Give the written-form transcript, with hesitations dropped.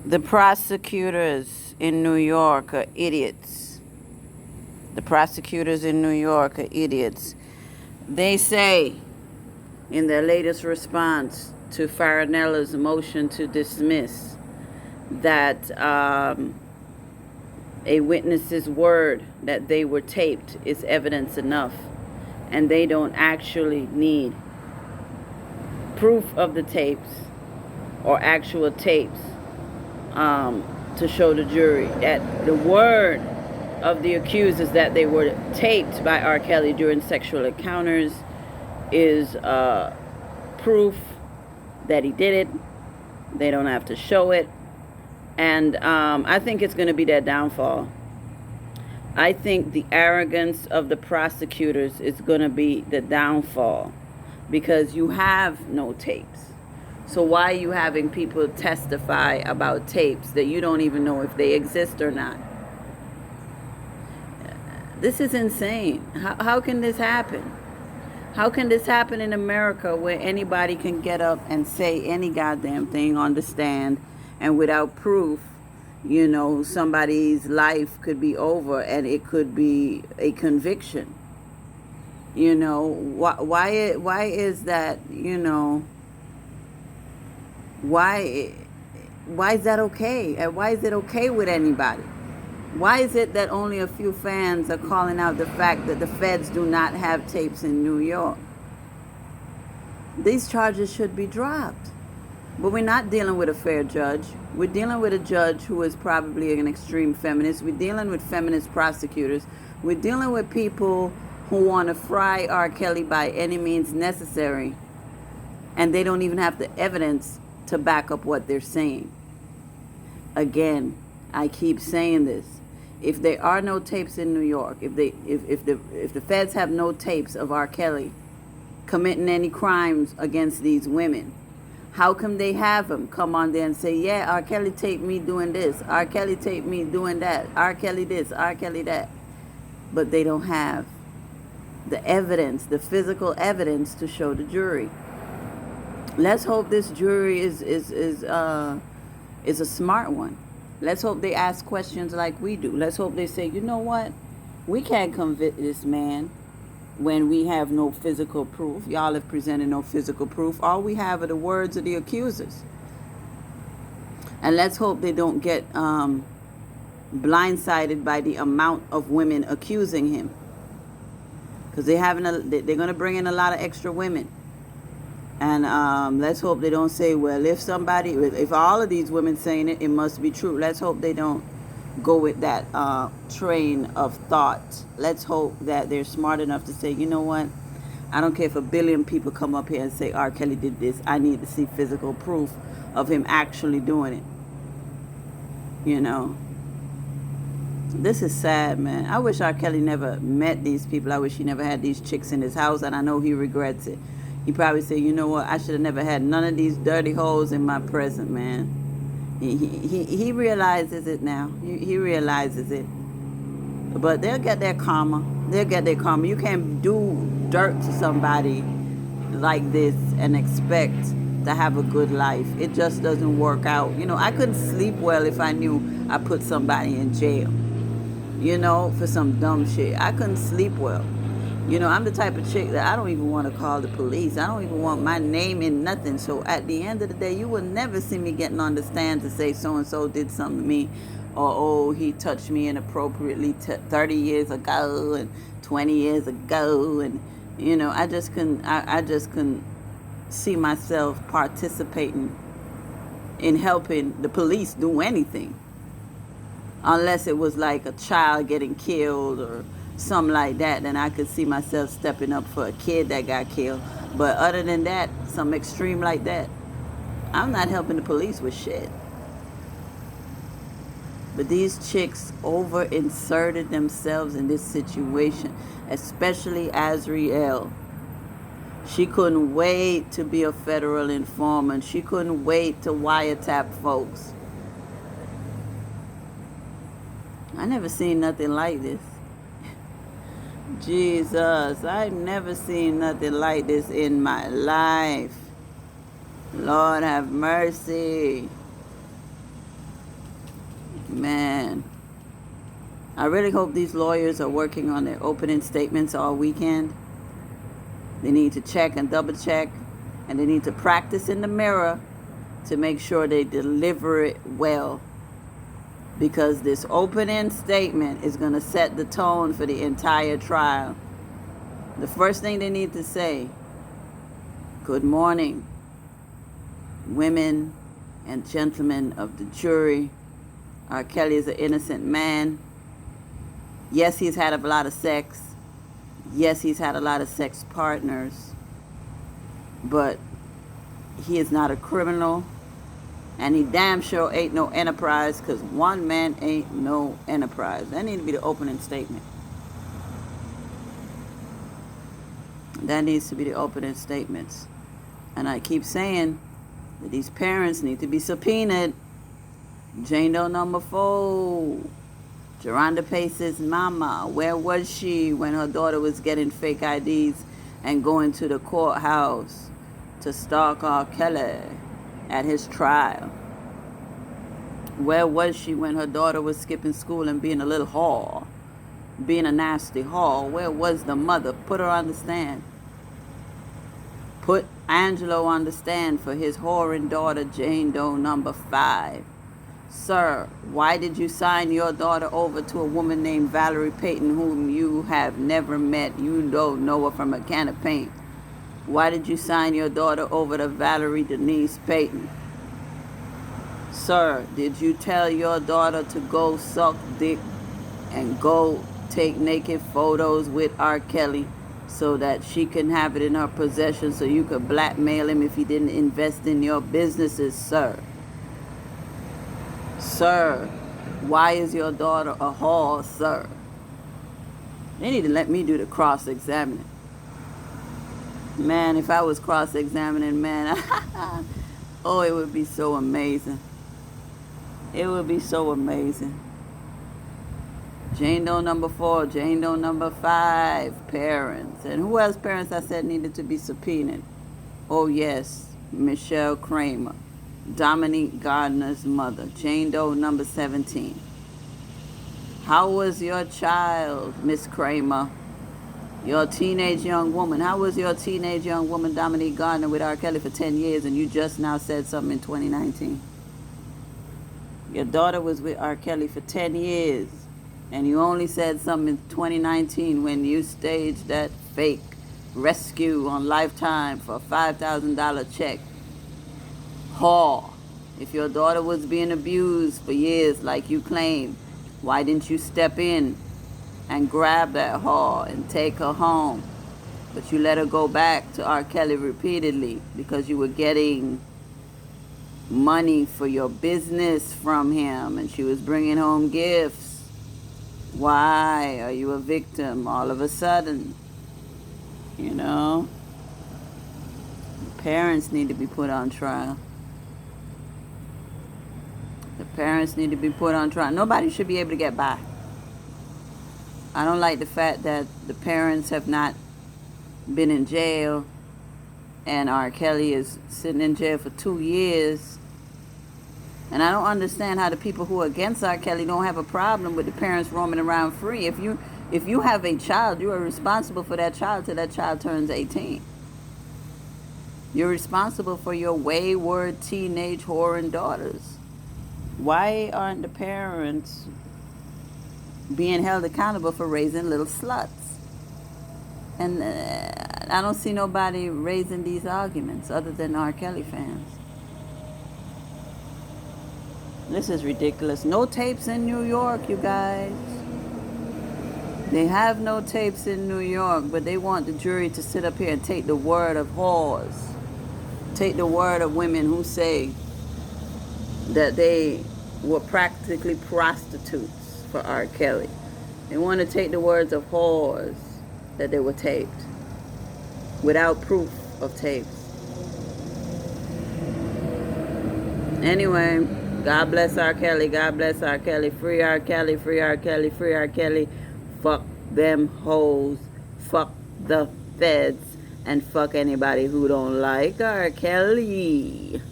The prosecutors in New York are idiots. The prosecutors in New York are idiots. They say in their latest response to Farinella's motion to dismiss that a witness's word that they were taped is evidence enough, and they don't actually need proof of the tapes or actual tapes to show the jury that the word of the accusers that they were taped by R. Kelly during sexual encounters is proof that he did it. They don't have to show it. And I think it's going to be their downfall. I think the arrogance of the prosecutors is going to be the downfall, because you have no tapes. So why are you having people testify about tapes that you don't even know if they exist or not? This is insane. How can this happen? How can this happen in America, where anybody can get up and say any goddamn thing on the stand, and without proof, somebody's life could be over and it could be a conviction? Why is that? Why is that okay? And why is it okay with anybody? Why is it that only a few fans are calling out the fact that the feds do not have tapes in New York? These charges should be dropped. But we're not dealing with a fair judge. We're dealing with a judge who is probably an extreme feminist. We're dealing with feminist prosecutors. We're dealing with people who want to fry R. Kelly by any means necessary. And they don't even have the evidence to back up what they're saying. Again, I keep saying this. If there are no tapes in New York, if the feds have no tapes of R. Kelly committing any crimes against these women, how come they have them come on there and say, yeah, R. Kelly taped me doing this, R. Kelly taped me doing that, R. Kelly this, R. Kelly that? But they don't have the evidence, the physical evidence to show the jury. Let's hope this jury is a smart one. Let's hope they ask questions like we do. Let's hope they say, you know what? We can't convict this man when we have no physical proof. Y'all have presented no physical proof. All we have are the words of the accusers. And let's hope they don't get blindsided by the amount of women accusing him, because they're going to bring in a lot of extra women. And let's hope they don't say, well, if all of these women saying it, it must be true. Let's hope they don't go with that train of thought. Let's hope that they're smart enough to say, you know what? I don't care if 1 billion people come up here and say R. Kelly did this. I need to see physical proof of him actually doing it. This is sad, man. I wish R. Kelly never met these people. I wish he never had these chicks in his house, and I know he regrets it. He probably said, you know what, I should have never had none of these dirty hoes in my present, man. He realizes it now. He realizes it. But they'll get their karma. They'll get their karma. You can't do dirt to somebody like this and expect to have a good life. It just doesn't work out. I couldn't sleep well if I knew I put somebody in jail, for some dumb shit. I couldn't sleep well. I'm the type of chick that I don't even want to call the police. I don't even want my name in nothing. So at the end of the day, you will never see me getting on the stand to say so-and-so did something to me, or, oh, he touched me inappropriately 30 years ago and 20 years ago. And, I just couldn't see myself participating in helping the police do anything, unless it was like a child getting killed or something like that. Then I could see myself stepping up for a kid that got killed. But other than that, some extreme like that, I'm not helping the police with shit. But these chicks over-inserted themselves in this situation, especially Azriel. She couldn't wait to be a federal informant. She couldn't wait to wiretap folks. I never seen nothing like this. Jesus, I've never seen nothing like this in my life. Lord have mercy. Man, I really hope these lawyers are working on their opening statements all weekend. They need to check and double check, and they need to practice in the mirror to make sure they deliver it well. Because this opening statement is going to set the tone for the entire trial. The first thing they need to say, good morning, women and gentlemen of the jury. R. Kelly is an innocent man. Yes, he's had a lot of sex. Yes, he's had a lot of sex partners. But he is not a criminal. And he damn sure ain't no enterprise, because one man ain't no enterprise. That needs to be the opening statement. That needs to be the opening statements. And I keep saying that these parents need to be subpoenaed. Jane Doe number 4. Geronda Pace's mama. Where was she when her daughter was getting fake IDs and going to the courthouse to stalk R. Kelly at his trial? Where was she when her daughter was skipping school and being a little whore? Being a nasty whore? Where was the mother? Put her on the stand. Put Angelo on the stand for his whoring daughter, Jane Doe number 5. Sir, why did you sign your daughter over to a woman named Valerie Payton, whom you have never met? You don't know her from a can of paint. Why did you sign your daughter over to Valerie Denise Payton? Sir, did you tell your daughter to go suck dick and go take naked photos with R. Kelly so that she can have it in her possession so you could blackmail him if he didn't invest in your businesses, sir? Sir, why is your daughter a whore, sir? They need to let me do the cross-examining. Man, if I was cross-examining, man, oh, it would be so amazing. It would be so amazing. Jane Doe number 4, Jane Doe number 5, parents. And who else parents I said needed to be subpoenaed? Oh, yes, Michelle Kramer, Dominique Gardner's mother, Jane Doe number 17. How was your child, Miss Kramer? Your teenage young woman. How was your teenage young woman, Dominique Gardner, with R. Kelly for 10 years and you just now said something in 2019? Your daughter was with R. Kelly for 10 years and you only said something in 2019 when you staged that fake rescue on Lifetime for a $5,000 check. Whore. If your daughter was being abused for years like you claim, why didn't you step in and grab that whore and take her home? But you let her go back to R. Kelly repeatedly because you were getting money for your business from him and she was bringing home gifts. Why are you a victim all of a sudden? You know? Parents need to be put on trial. The parents need to be put on trial. Nobody should be able to get by. I don't like the fact that the parents have not been in jail and R. Kelly is sitting in jail for 2 years. And I don't understand how the people who are against R. Kelly don't have a problem with the parents roaming around free. If you have a child, you are responsible for that child till that child turns 18. You're responsible for your wayward teenage whoring daughters. Why aren't the parents being held accountable for raising little sluts? And I don't see nobody raising these arguments other than R. Kelly fans. This is ridiculous. No tapes in New York, you guys. They have no tapes in New York, but they want the jury to sit up here and take the word of whores. Take the word of women who say that they were practically prostitutes for R. Kelly. They want to take the words of whores that they were taped without proof of tapes. Anyway, God bless R. Kelly. God bless R. Kelly. Free R. Kelly. Free R. Kelly. Free R. Kelly. Fuck them hoes. Fuck the feds. And fuck anybody who don't like R. Kelly.